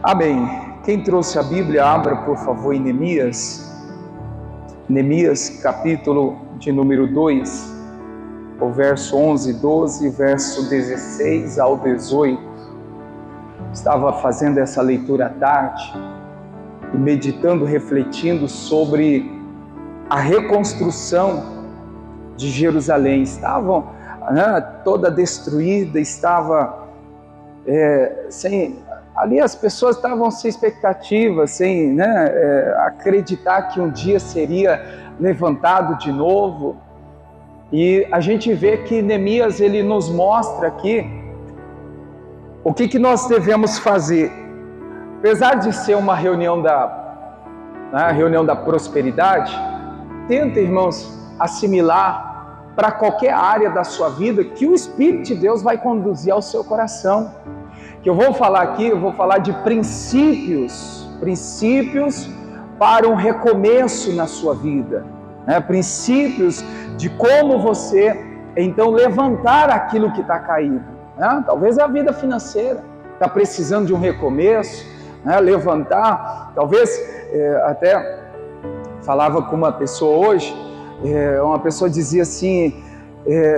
Amém. Quem trouxe a Bíblia, abra por favor em Neemias. Neemias, capítulo de número 2, o verso 11, 12, verso 16 ao 18. Estava fazendo essa leitura à tarde e meditando, refletindo sobre a reconstrução de Jerusalém. Estava toda destruída, estava sem... Ali as pessoas estavam sem expectativa, sem acreditar que um dia seria levantado de novo. E a gente vê que Neemias, ele nos mostra aqui o que nós devemos fazer. Apesar de ser uma reunião da prosperidade, tenta, irmãos, assimilar para qualquer área da sua vida que o Espírito de Deus vai conduzir ao seu coração. Que eu vou falar aqui, eu vou falar de princípios para um recomeço na sua vida, princípios de como você, então, levantar aquilo que está caído, talvez é a vida financeira, está precisando de um recomeço, levantar, talvez, até falava com uma pessoa hoje, uma pessoa dizia assim,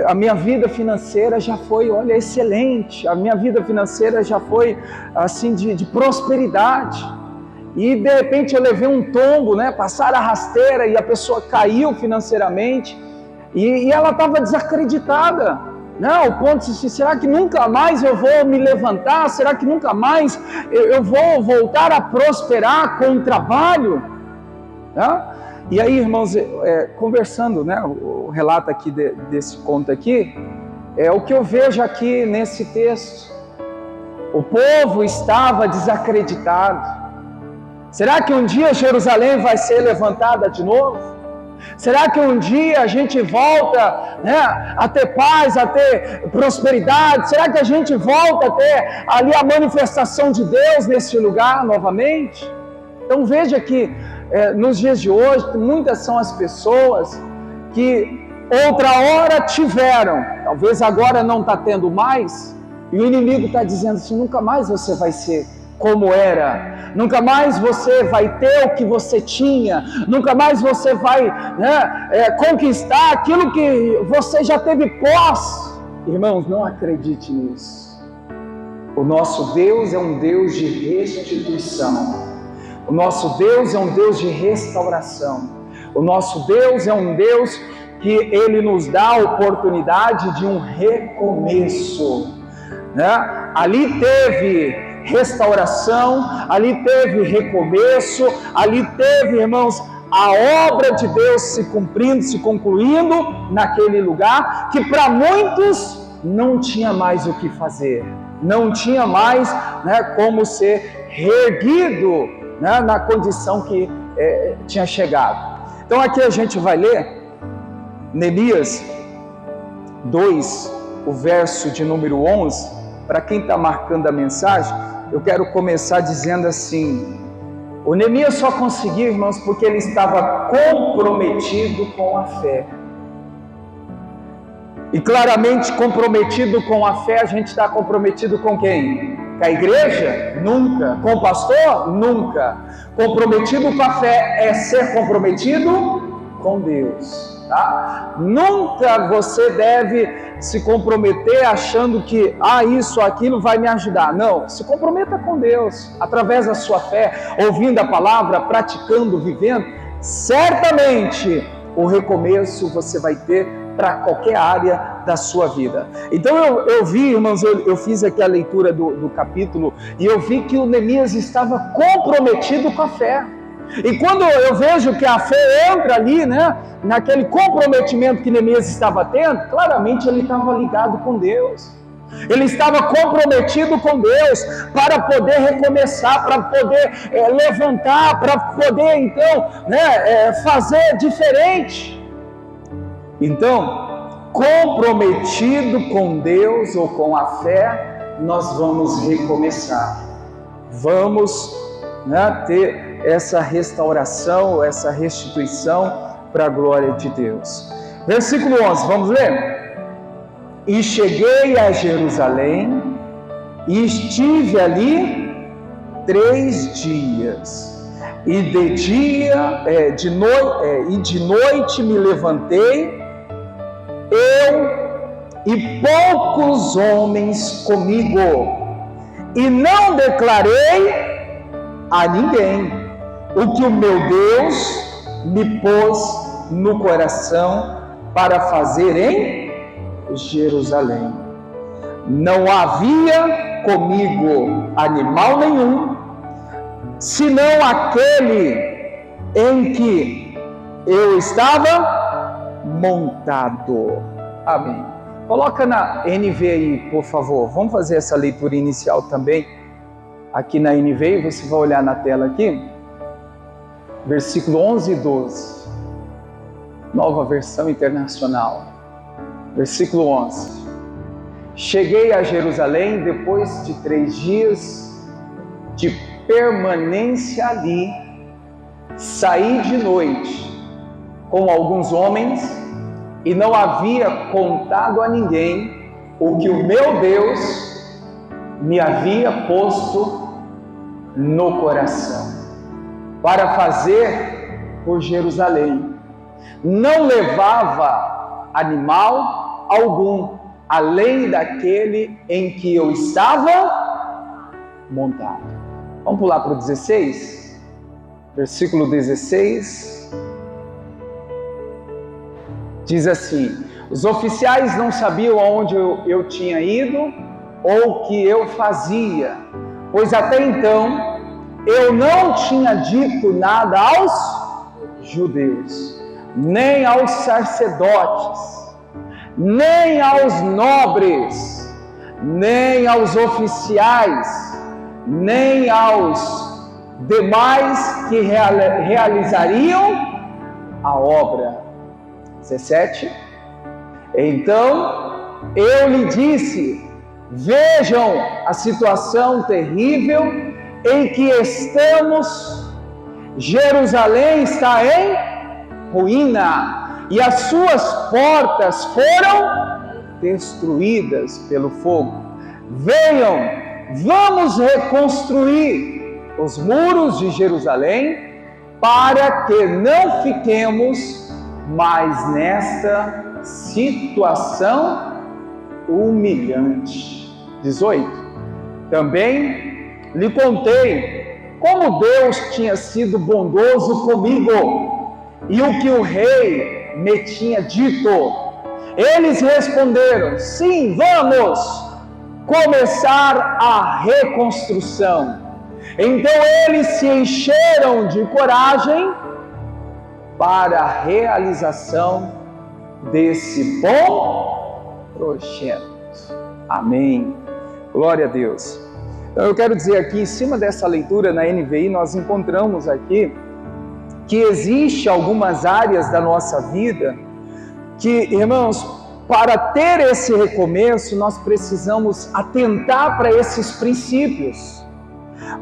a minha vida financeira já foi, olha, excelente, a minha vida financeira já foi assim de prosperidade, e de repente eu levei um tombo, passaram a rasteira e a pessoa caiu financeiramente, e ela estava desacreditada, ao ponto de assim, será que nunca mais eu vou me levantar? Será que nunca mais eu vou voltar a prosperar com o trabalho? E aí, irmãos, conversando, o relato aqui desse conto aqui, o que eu vejo aqui nesse texto, o povo estava desacreditado. Será que um dia Jerusalém vai ser levantada de novo? Será que um dia a gente volta a ter paz, a ter prosperidade? Será que a gente volta a ter ali a manifestação de Deus nesse lugar novamente? Então veja que nos dias de hoje, muitas são as pessoas que outra hora tiveram, talvez agora não está tendo mais, e o inimigo está dizendo assim, nunca mais você vai ser como era, nunca mais você vai ter o que você tinha, nunca mais você vai conquistar aquilo que você já teve posse. Irmãos, não acredite nisso. O nosso Deus é um Deus de restituição. O nosso Deus é um Deus de restauração. O nosso Deus é um Deus que Ele nos dá a oportunidade de um recomeço. Ali teve restauração, ali teve recomeço, ali teve, irmãos, a obra de Deus se cumprindo, se concluindo naquele lugar que para muitos não tinha mais o que fazer, não tinha mais como ser reerguido na condição que tinha chegado. Então aqui a gente vai ler Neemias 2, o verso de número 11. Para quem está marcando a mensagem, eu quero começar dizendo assim, o Neemias só conseguiu, irmãos, porque ele estava comprometido com a fé. E claramente comprometido com a fé, a gente está comprometido com quem? Com a igreja? Nunca. Com o pastor? Nunca. Comprometido com a fé é ser comprometido com Deus. Nunca você deve se comprometer achando que isso ou aquilo vai me ajudar. Não, se comprometa com Deus, através da sua fé, ouvindo a palavra, praticando, vivendo, certamente o recomeço você vai ter para qualquer área da sua vida. Então eu vi, irmãos, eu fiz aqui a leitura do capítulo e eu vi que o Neemias estava comprometido com a fé. E quando eu vejo que a fé entra ali, naquele comprometimento que Neemias estava tendo, claramente ele estava ligado com Deus. Ele estava comprometido com Deus para poder recomeçar, para poder levantar, para poder então fazer diferente. Então, comprometido com Deus ou com a fé, nós vamos recomeçar. Vamos ter essa restauração, essa restituição para a glória de Deus. Versículo 11, vamos ler? E cheguei a Jerusalém, e estive ali 3 dias. E de noite me levantei, eu e poucos homens comigo, e não declarei a ninguém o que o meu Deus me pôs no coração para fazer em Jerusalém. Não havia comigo animal nenhum, senão aquele em que eu estava montado. Amém. Coloca na NV aí, por favor. Vamos fazer essa leitura inicial também aqui na NV, e você vai olhar na tela aqui. Versículo 11 e 12. Nova Versão Internacional. Versículo 11. Cheguei a Jerusalém depois de 3 dias de permanência ali. Saí de noite com alguns homens e não havia contado a ninguém o que o meu Deus me havia posto no coração para fazer por Jerusalém. Não levava animal algum, além daquele em que eu estava montado. Vamos pular para o 16? Versículo 16. Diz assim: os oficiais não sabiam aonde eu tinha ido ou o que eu fazia, pois até então eu não tinha dito nada aos judeus, nem aos sacerdotes, nem aos nobres, nem aos oficiais, nem aos demais que realizariam a obra. 17. Então eu lhe disse: vejam a situação terrível em que estamos. Jerusalém está em ruína e as suas portas foram destruídas pelo fogo. Venham, vamos reconstruir os muros de Jerusalém para que não fiquemos mais nesta situação humilhante. 18. Também lhe contei como Deus tinha sido bondoso comigo e o que o rei me tinha dito. Eles responderam: sim, vamos começar a reconstrução. Então eles se encheram de coragem para a realização desse bom projeto. Amém. Glória a Deus. Então eu quero dizer aqui, em cima dessa leitura na NVI, nós encontramos aqui que existe algumas áreas da nossa vida que, irmãos, para ter esse recomeço, nós precisamos atentar para esses princípios.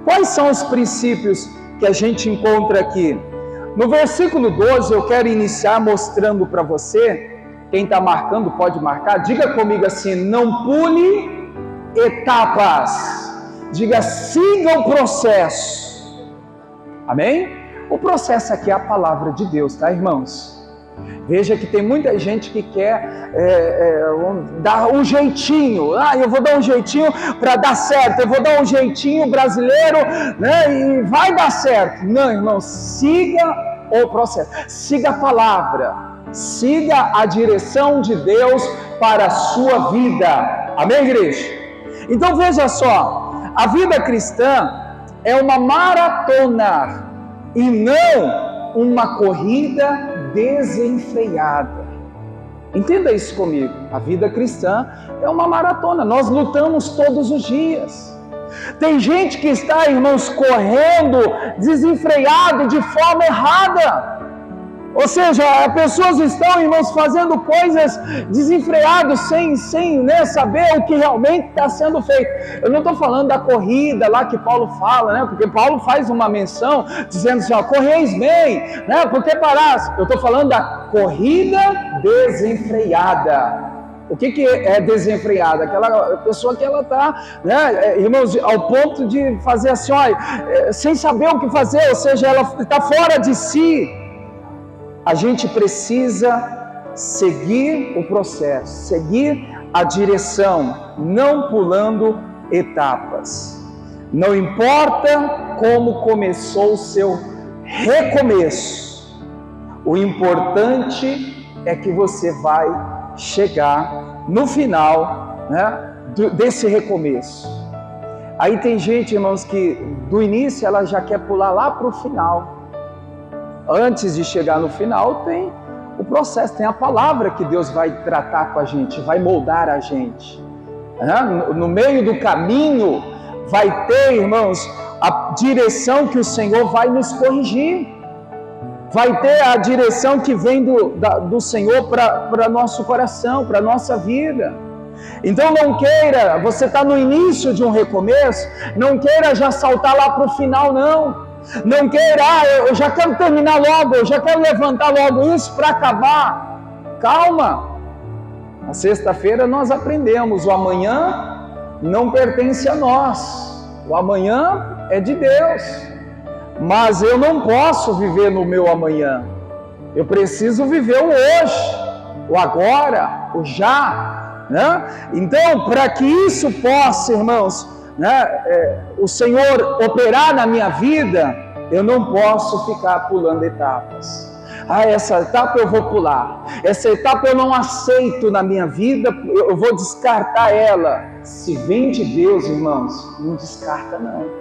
Quais são os princípios que a gente encontra aqui? No versículo 12, eu quero iniciar mostrando para você, quem está marcando pode marcar, diga comigo assim: não pule etapas, diga siga o processo. Amém? O processo aqui é a palavra de Deus, tá, irmãos? Veja que tem muita gente que quer dar um jeitinho. Eu vou dar um jeitinho para dar certo. Eu vou dar um jeitinho brasileiro, né, e vai dar certo. Não, irmão, siga o processo. Siga a palavra. Siga a direção de Deus para a sua vida. Amém, igreja? Então veja só. A vida cristã é uma maratona e não uma corrida desenfreada. Entenda isso comigo. A vida cristã é uma maratona. Nós lutamos todos os dias. Tem gente que está, irmãos, correndo desenfreado de forma errada. Ou seja, pessoas estão, irmãos, fazendo coisas desenfreadas, sem saber o que realmente está sendo feito. Eu não estou falando da corrida lá que Paulo fala, né? Porque Paulo faz uma menção dizendo assim: correis bem, né? Porque parasse. Eu estou falando da corrida desenfreada. O que é desenfreada? Aquela pessoa que ela está, né, irmãos, ao ponto de fazer assim, olha, sem saber o que fazer, ou seja, ela está fora de si. A gente precisa seguir o processo, seguir a direção, não pulando etapas. Não importa como começou o seu recomeço, o importante é que você vai chegar no final, né, desse recomeço. Aí tem gente, irmãos, que do início ela já quer pular lá para o final. Antes de chegar no final tem o processo, tem a palavra que Deus vai tratar com a gente, vai moldar a gente. No meio do caminho vai ter, irmãos, a direção que o Senhor vai nos corrigir. Vai ter a direção que vem do Senhor para nosso coração, para nossa vida. Então não queira, você está no início de um recomeço, não queira já saltar lá para o final, não. Não queira, eu já quero terminar logo, eu já quero levantar logo isso para acabar. Calma. Na sexta-feira nós aprendemos, o amanhã não pertence a nós. O amanhã é de Deus. Mas eu não posso viver no meu amanhã. Eu preciso viver o hoje, o agora, o já, né? Então, para que isso possa, irmãos, né, o Senhor operar na minha vida, eu não posso ficar pulando etapas. Essa etapa eu vou pular, essa etapa eu não aceito na minha vida, eu vou descartar ela. Se vem de Deus, irmãos, não descarta não.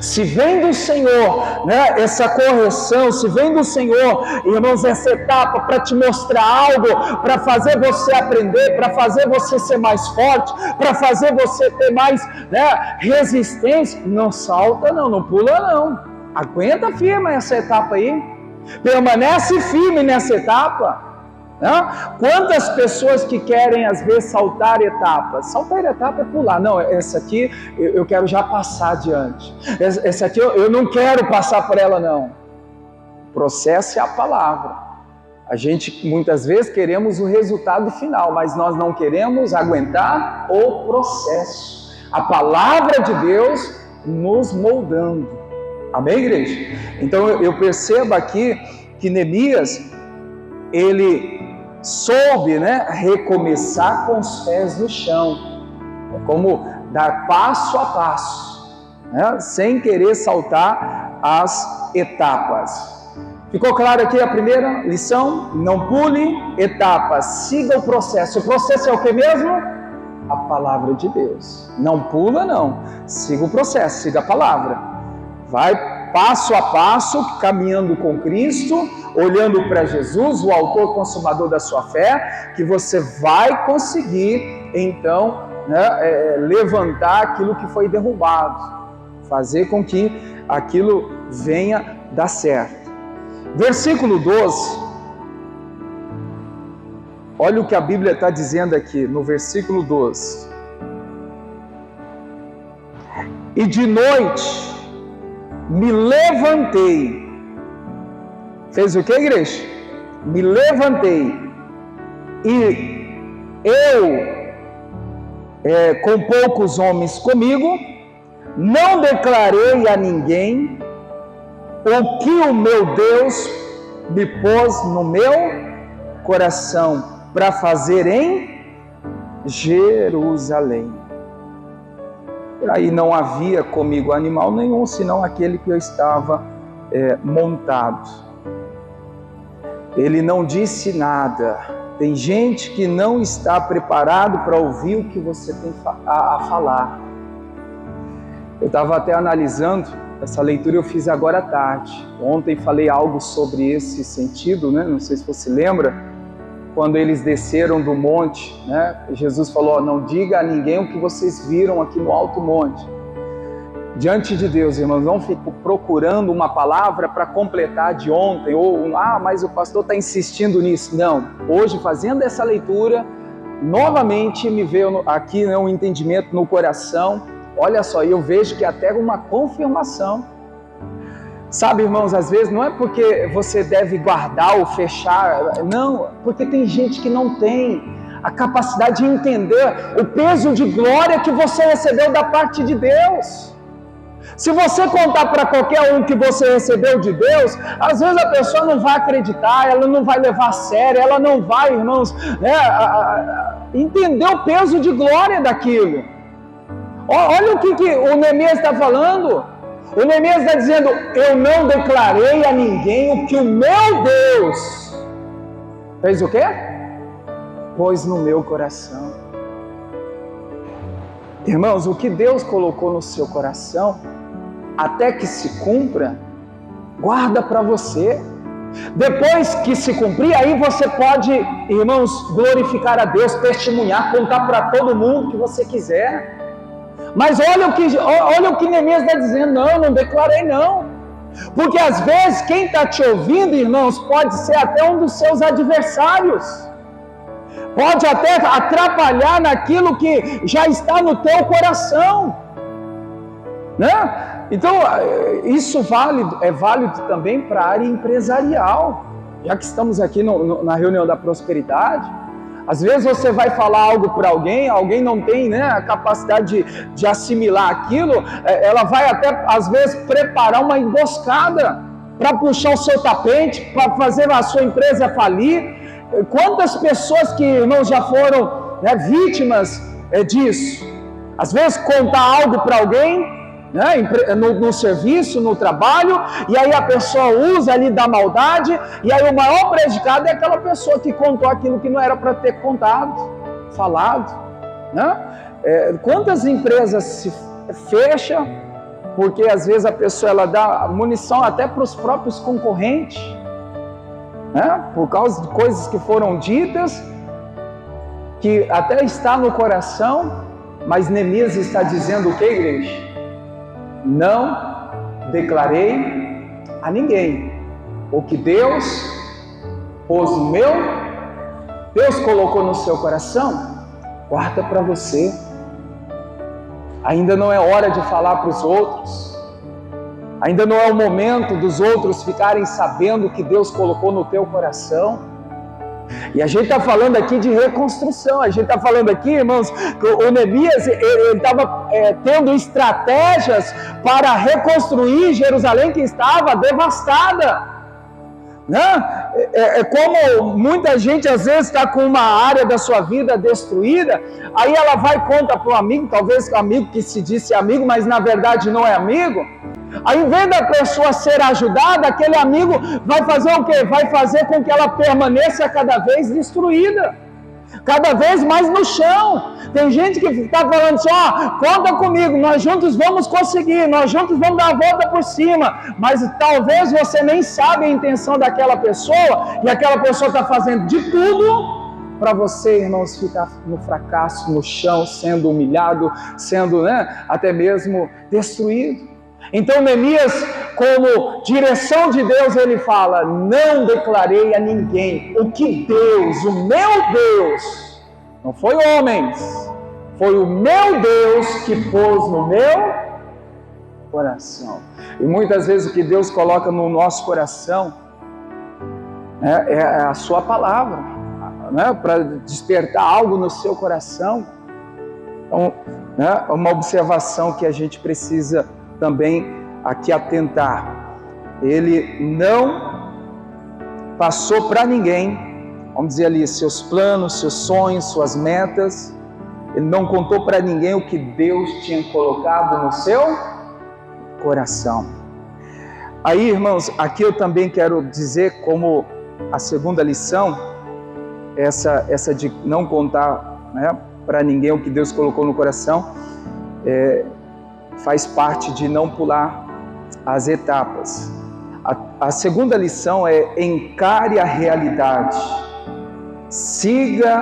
Se vem do Senhor, né, essa correção, se vem do Senhor, irmãos, essa etapa para te mostrar algo, para fazer você aprender, para fazer você ser mais forte, para fazer você ter mais, né, resistência, não salta não, não pula não. Aguenta firme essa etapa aí, permanece firme nessa etapa. Quantas pessoas que querem às vezes saltar etapas? Saltar etapa é pular. Não, essa aqui eu quero já passar adiante. Essa aqui eu não quero passar por ela não. O processo é a palavra. A gente muitas vezes queremos o resultado final, mas nós não queremos aguentar o processo. A palavra de Deus nos moldando. Amém, igreja? Então eu percebo aqui que Neemias, ele soube, né, recomeçar com os pés no chão. É como dar passo a passo, né, sem querer saltar as etapas. Ficou claro aqui a primeira lição? Não pule etapas, siga o processo. O processo é o que mesmo? A palavra de Deus. Não pula não, siga o processo, siga a palavra. Vai passo a passo, caminhando com Cristo, olhando para Jesus, o autor consumador da sua fé, que você vai conseguir, então, né, levantar aquilo que foi derrubado, fazer com que aquilo venha dar certo. Versículo 12, olha o que a Bíblia está dizendo aqui, no versículo 12. E de noite me levantei. Fez o que, igreja? Me levantei. E eu, com poucos homens comigo, não declarei a ninguém o que o meu Deus me pôs no meu coração para fazer em Jerusalém. Aí não havia comigo animal nenhum, senão aquele que eu estava montado. Ele não disse nada. Tem gente que não está preparado para ouvir o que você tem a falar. Eu estava até analisando, essa leitura eu fiz agora à tarde. Ontem falei algo sobre esse sentido, né? Não sei se você lembra. Quando eles desceram do monte, né? Jesus falou, não diga a ninguém o que vocês viram aqui no alto monte. Diante de Deus, irmãos, não fico procurando uma palavra para completar de ontem, ou mas o pastor está insistindo nisso. Não, hoje fazendo essa leitura, novamente me veio aqui, né, um entendimento no coração. Olha só, eu vejo que até uma confirmação. Sabe, irmãos, às vezes não é porque você deve guardar ou fechar, não, porque tem gente que não tem a capacidade de entender o peso de glória que você recebeu da parte de Deus. Se você contar para qualquer um que você recebeu de Deus, às vezes a pessoa não vai acreditar, ela não vai levar a sério, ela não vai, irmãos, entender o peso de glória daquilo. Olha o que o Neemias está falando. O Neemias está dizendo: eu não declarei a ninguém o que o meu Deus fez o quê? Pôs no meu coração. Irmãos, o que Deus colocou no seu coração, até que se cumpra, guarda para você. Depois que se cumprir, aí você pode, irmãos, glorificar a Deus, testemunhar, contar para todo mundo que você quiser. Mas olha o que Neemias está dizendo: não declarei não. Porque às vezes quem está te ouvindo, irmãos, pode ser até um dos seus adversários. Pode até atrapalhar naquilo que já está no teu coração, né? Então, isso é válido também para a área empresarial. Já que estamos aqui na reunião da prosperidade, às vezes você vai falar algo para alguém não tem, né, a capacidade de assimilar aquilo, ela vai até, às vezes, preparar uma emboscada para puxar o seu tapete, para fazer a sua empresa falir. Quantas pessoas que, irmãos, já foram, né, vítimas disso? Às vezes contar algo para alguém, né, no serviço, no trabalho, e aí a pessoa usa ali da maldade, e aí o maior prejudicado é aquela pessoa que contou aquilo que não era para ter contado, falado, né? Quantas empresas se fecham porque às vezes a pessoa ela dá munição até para os próprios concorrentes, né? Por causa de coisas que foram ditas, que até está no coração, mas Neemias está dizendo o que, igreja? Não declarei a ninguém o que Deus pôs no meu, Deus colocou no seu coração, guarda para você. Ainda não é hora de falar para os outros, ainda não é o momento dos outros ficarem sabendo o que Deus colocou no teu coração. E a gente está falando aqui de reconstrução, a gente está falando aqui, irmãos, que o Neemias estava tendo estratégias para reconstruir Jerusalém que estava devastada, né? Como muita gente às vezes está com uma área da sua vida destruída, aí ela vai e conta para um amigo, talvez amigo que se disse amigo, mas na verdade não é amigo. Aí, em vez da pessoa ser ajudada, aquele amigo vai fazer o quê? Vai fazer com que ela permaneça cada vez destruída, cada vez mais no chão. Tem gente que está falando assim: conta comigo, nós juntos vamos conseguir, nós juntos vamos dar a volta por cima. Mas talvez você nem sabe a intenção daquela pessoa, e aquela pessoa está fazendo de tudo para você, irmãos, ficar no fracasso, no chão, sendo humilhado, sendo, né, até mesmo destruído. Então Neemias, como direção de Deus, ele fala: não declarei a ninguém o que Deus, o meu Deus, não foi homens, foi o meu Deus que pôs no meu coração. E muitas vezes o que Deus coloca no nosso coração é a sua palavra, né, para despertar algo no seu coração. Então, né, uma observação que a gente precisa também aqui atentar: ele não passou para ninguém, vamos dizer ali, seus planos, seus sonhos, suas metas. Ele não contou para ninguém o que Deus tinha colocado no seu coração. Aí, irmãos, aqui eu também quero dizer, como a segunda lição, essa de não contar, né, para ninguém o que Deus colocou no coração, faz parte de não pular as etapas. A segunda lição é: encare a realidade, siga,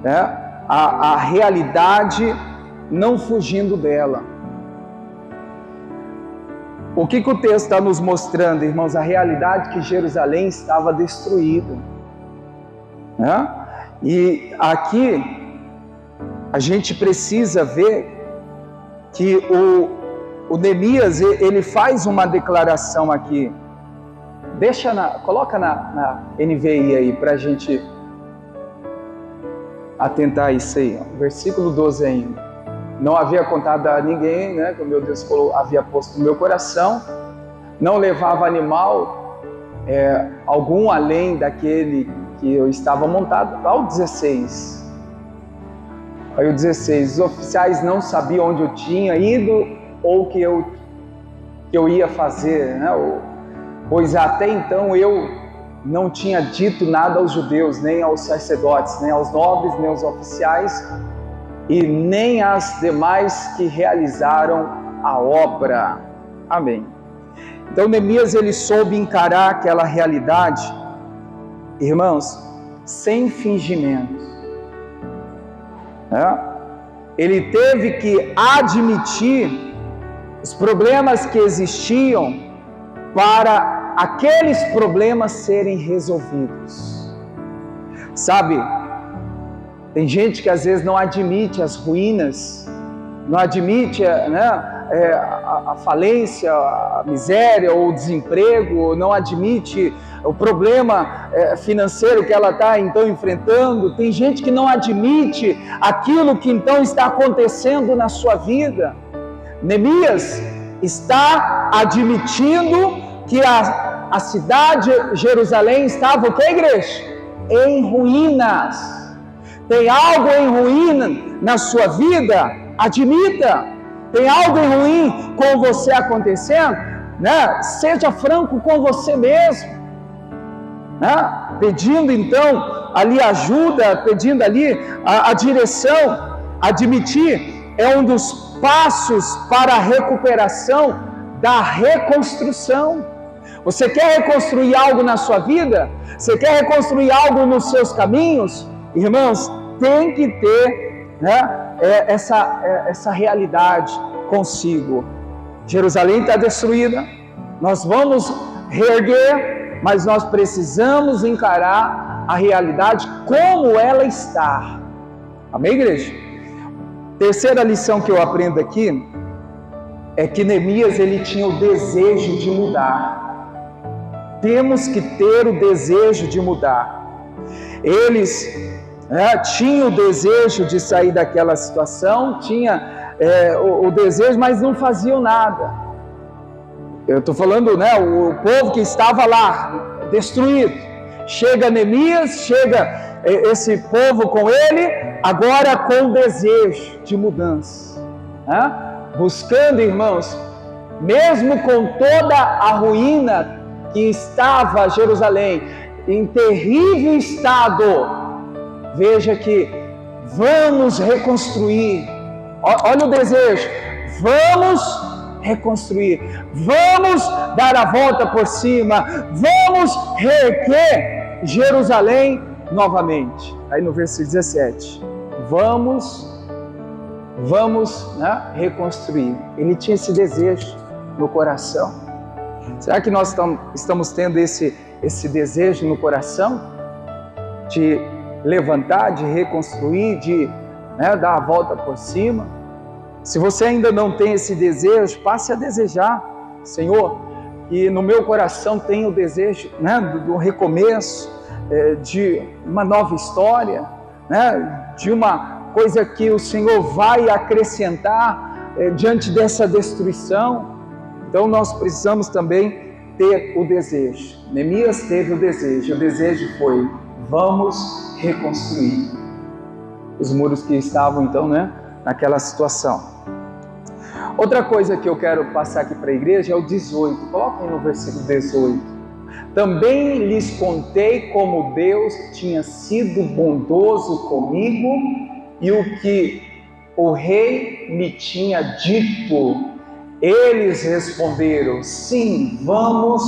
né, a realidade, não fugindo dela. O que o texto está nos mostrando, irmãos? A realidade que Jerusalém estava destruída, né? E aqui a gente precisa ver que o Neemias, ele faz uma declaração aqui. Coloca na NVI aí para a gente. atentar a isso aí, versículo 12 ainda. Não havia contado a ninguém, né, que o meu Deus havia posto no meu coração, não levava animal algum além daquele que eu estava montado. Ao 16. Aí o 16, os oficiais não sabiam onde eu tinha ido ou o que eu ia fazer, né? Pois até então eu não tinha dito nada aos judeus, nem aos sacerdotes, nem aos nobres, nem aos oficiais, e nem às demais que realizaram a obra. Amém. Então Neemias, ele soube encarar aquela realidade, irmãos, sem fingimento. Ele teve que admitir os problemas que existiam para aqueles problemas serem resolvidos. Sabe, tem gente que às vezes não admite as ruínas, não admite, a falência, a miséria ou o desemprego, não admite o problema financeiro que ela está então enfrentando. Tem gente que não admite aquilo que então está acontecendo na sua vida. Neemias está admitindo que a cidade de Jerusalém estava o que, igreja? Em ruínas. Tem algo em ruína na sua vida? Admita. Tem algo em ruim com você acontecendo? Né? Seja franco com você mesmo. Né? Pedindo então ali ajuda, pedindo ali a direção. Admitir é um dos passos para a recuperação da reconstrução. Você quer reconstruir algo na sua vida? Você quer reconstruir algo nos seus caminhos? Irmãos, tem que ter, né, essa realidade consigo. Jerusalém está destruída, nós vamos reerguer, mas nós precisamos encarar a realidade como ela está. Amém, igreja? Terceira lição que eu aprendo aqui é que Neemias, ele tinha o desejo de mudar. Temos que ter o desejo de mudar. Eles tinham o desejo de sair daquela situação, tinha o desejo, mas não faziam nada. Eu estou falando, o povo que estava lá, destruído. Chega Neemias, chega esse povo com ele, agora com desejo de mudança. Buscando, irmãos, mesmo com toda a ruína que estava Jerusalém, em terrível estado, veja que vamos reconstruir. Olha o desejo. Vamos reconstruir. Vamos dar a volta por cima. Vamos reerguer Jerusalém novamente. Aí no versículo 17. Vamos reconstruir. Ele tinha esse desejo no coração. Será que nós estamos tendo esse desejo no coração? De levantar, de reconstruir, de dar a volta por cima? Se você ainda não tem esse desejo, passe a desejar. Senhor, que no meu coração tenha o desejo do recomeço, de uma nova história, de uma coisa que o Senhor vai acrescentar diante dessa destruição. Então nós precisamos também ter o desejo. Neemias teve o desejo foi: vamos reconstruir os muros que estavam então naquela situação. Outra coisa que eu quero passar aqui para a igreja é o 18. Coloquem no versículo 18. Também lhes contei como Deus tinha sido bondoso comigo e o que o rei me tinha dito. Eles responderam: sim, vamos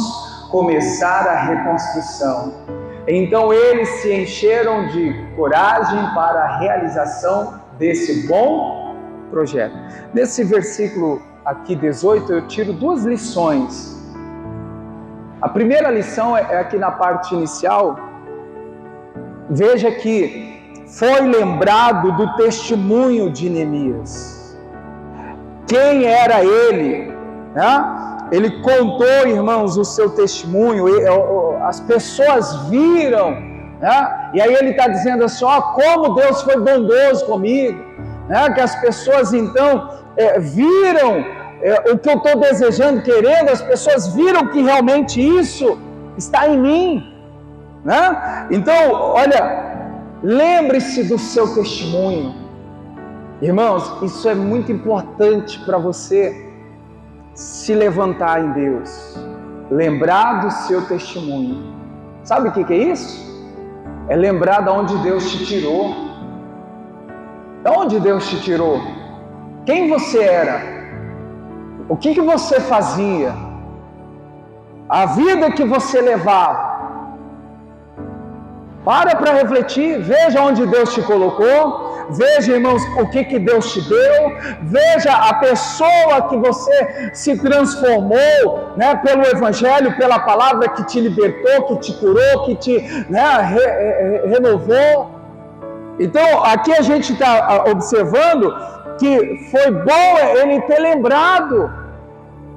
começar a reconstrução. Então eles se encheram de coragem para a realização desse bom projeto. Nesse versículo aqui 18, eu tiro duas lições. A primeira lição é aqui na parte inicial. Veja que foi lembrado do testemunho de Neemias. Quem era ele? Ele contou, irmãos, o seu testemunho. As pessoas viram né? E aí ele está dizendo assim, ó, como Deus foi bondoso comigo, né? Que as pessoas então viram o que eu estou desejando, querendo, as pessoas viram que realmente isso está em mim, né? Então, olha, lembre-se do seu testemunho. Irmãos, isso é muito importante para você se levantar em Deus, lembrar do seu testemunho. Sabe o que é isso? É lembrar de onde Deus te tirou. De onde Deus te tirou? Quem você era? O que você fazia? A vida que você levava? Para refletir, veja onde Deus te colocou, veja, irmãos, o que Deus te deu, veja a pessoa que você se transformou, né, pelo Evangelho, pela palavra que te libertou, que te curou, que te, né, renovou. Então, aqui a gente está observando que foi bom ele ter lembrado,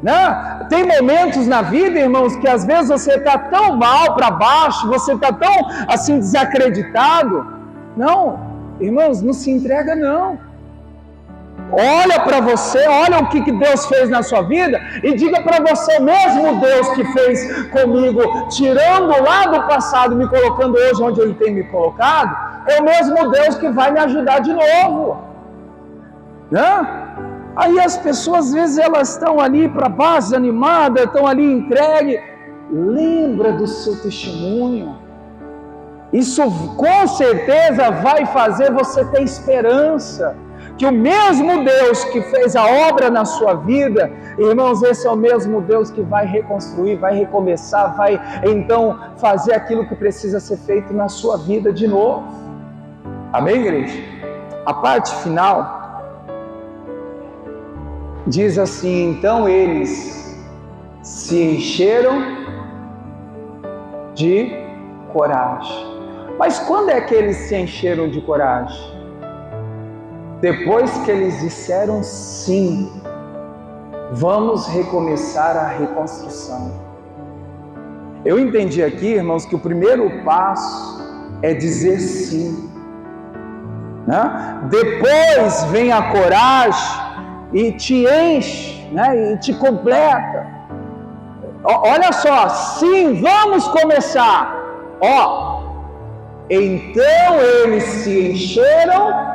né? Tem momentos na vida, irmãos, que às vezes você está tão mal para baixo, você está tão assim desacreditado. Não, irmãos, não se entrega não. Olha para você, olha o que Deus fez na sua vida e diga para você mesmo, Deus que fez comigo, tirando lá do passado, me colocando hoje onde Ele tem me colocado, é o mesmo Deus que vai me ajudar de novo, né? Aí as pessoas, às vezes, elas estão ali para baixo, desanimadas, estão ali entregues. Lembra do seu testemunho. Isso com certeza vai fazer você ter esperança. Que o mesmo Deus que fez a obra na sua vida, irmãos, esse é o mesmo Deus que vai reconstruir, vai recomeçar, vai então fazer aquilo que precisa ser feito na sua vida de novo. Amém, igreja? A parte final diz assim, então eles se encheram de coragem. Mas quando é que eles se encheram de coragem? Depois que eles disseram sim, vamos recomeçar a reconstrução. Eu entendi aqui, irmãos, que o primeiro passo é dizer sim, né? Depois vem a coragem e te enche, né? E te completa. Olha só, sim, vamos começar. Então eles se encheram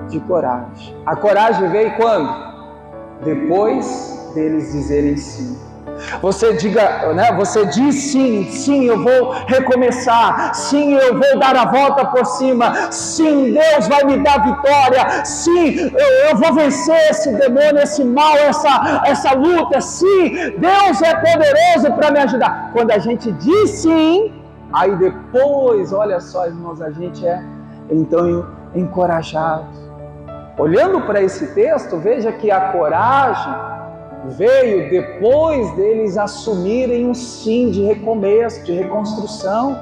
de coragem. A coragem veio quando? Depois deles dizerem sim. Você diga, né? Você diz sim, sim, eu vou recomeçar, sim, eu vou dar a volta por cima, sim, Deus vai me dar vitória, sim, eu vou vencer esse demônio, esse mal, essa luta, sim, Deus é poderoso para me ajudar. Quando a gente diz sim, aí depois, olha só, irmãos, a gente é então encorajado. Olhando para esse texto, veja que a coragem veio depois deles assumirem um sim de recomeço, de reconstrução.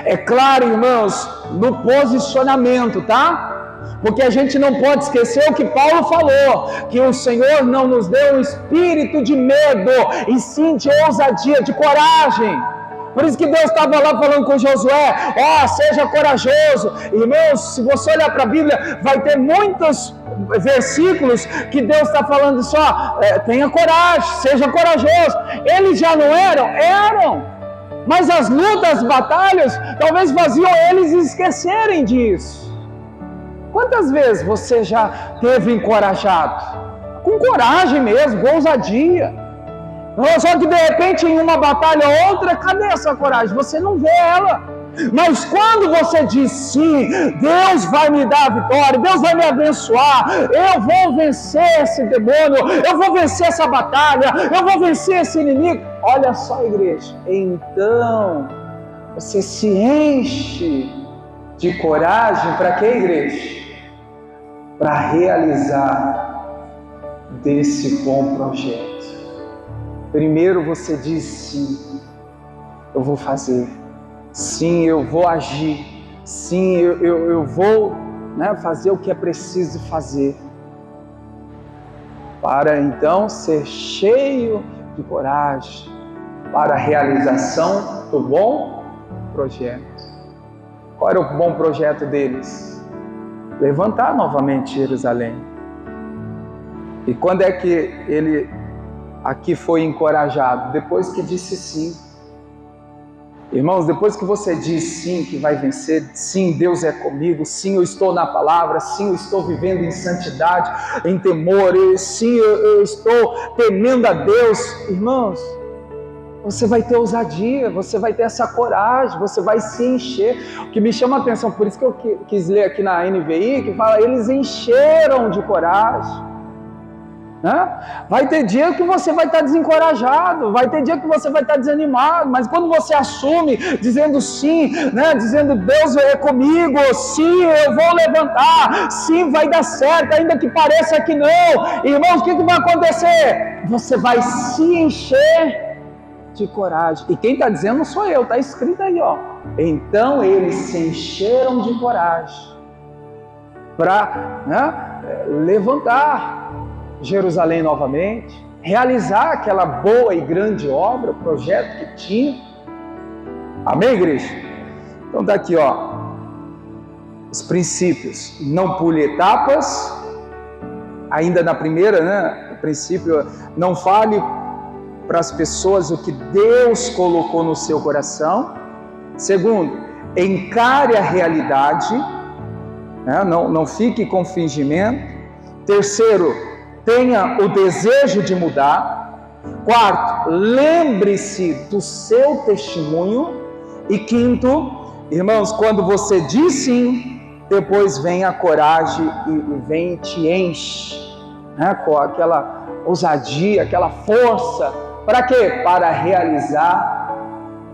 É claro, irmãos, no posicionamento, tá? Porque a gente não pode esquecer o que Paulo falou, que o Senhor não nos deu um espírito de medo, e sim de ousadia, de coragem. Por isso que Deus estava lá falando com Josué, seja corajoso. Irmãos, se você olhar para a Bíblia, vai ter muitos versículos que Deus está falando só, tenha coragem, seja corajoso. Eles já não eram? Eram. Mas as lutas, as batalhas, talvez faziam eles esquecerem disso. Quantas vezes você já teve encorajado? Com coragem mesmo, com ousadia. Só que de repente em uma batalha ou outra, cadê essa coragem? Você não vê ela. Mas quando você diz sim, Deus vai me dar a vitória, Deus vai me abençoar, eu vou vencer esse demônio, eu vou vencer essa batalha, eu vou vencer esse inimigo. Olha só, igreja, então você se enche de coragem para quê, igreja? Para realizar desse bom projeto. Primeiro você diz sim, eu vou fazer. Sim, eu vou agir. Sim, eu vou, né, fazer o que é preciso fazer. Para então ser cheio de coragem para a realização do bom projeto. Qual era o bom projeto deles? Levantar novamente Jerusalém. E quando é que ele aqui foi encorajado? Depois que disse sim. Irmãos, depois que você diz sim que vai vencer, sim, Deus é comigo, sim, eu estou na palavra, sim, eu estou vivendo em santidade, em temor, sim, eu estou temendo a Deus, irmãos, você vai ter ousadia, você vai ter essa coragem, você vai se encher. O que me chama a atenção, por isso que eu quis ler aqui na NVI, que fala, eles encheram de coragem. Vai ter dia que você vai estar desencorajado, vai ter dia que você vai estar desanimado, mas quando você assume, dizendo sim, dizendo Deus é comigo, sim, eu vou levantar, sim, vai dar certo, ainda que pareça que não, irmãos, o que vai acontecer? Você vai se encher de coragem. E quem está dizendo não sou eu, está escrito aí, ó. Então eles se encheram de coragem para levantar Jerusalém novamente, realizar aquela boa e grande obra, o projeto que tinha. Amém, igreja? Então está aqui, ó, os princípios. Não pule etapas. Ainda na primeira, o princípio, não fale para as pessoas o que Deus colocou no seu coração. Segundo, encare a realidade, não fique com fingimento. Terceiro, tenha o desejo de mudar. Quarto, lembre-se do seu testemunho. E quinto, irmãos, quando você diz sim, depois vem a coragem e vem e te enche, com aquela ousadia, aquela força. Para quê? Para realizar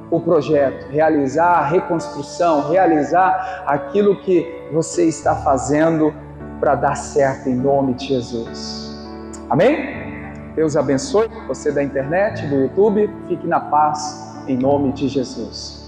o projeto, realizar a reconstrução, realizar aquilo que você está fazendo para dar certo em nome de Jesus. Amém? Deus abençoe você da internet, do YouTube. Fique na paz em nome de Jesus.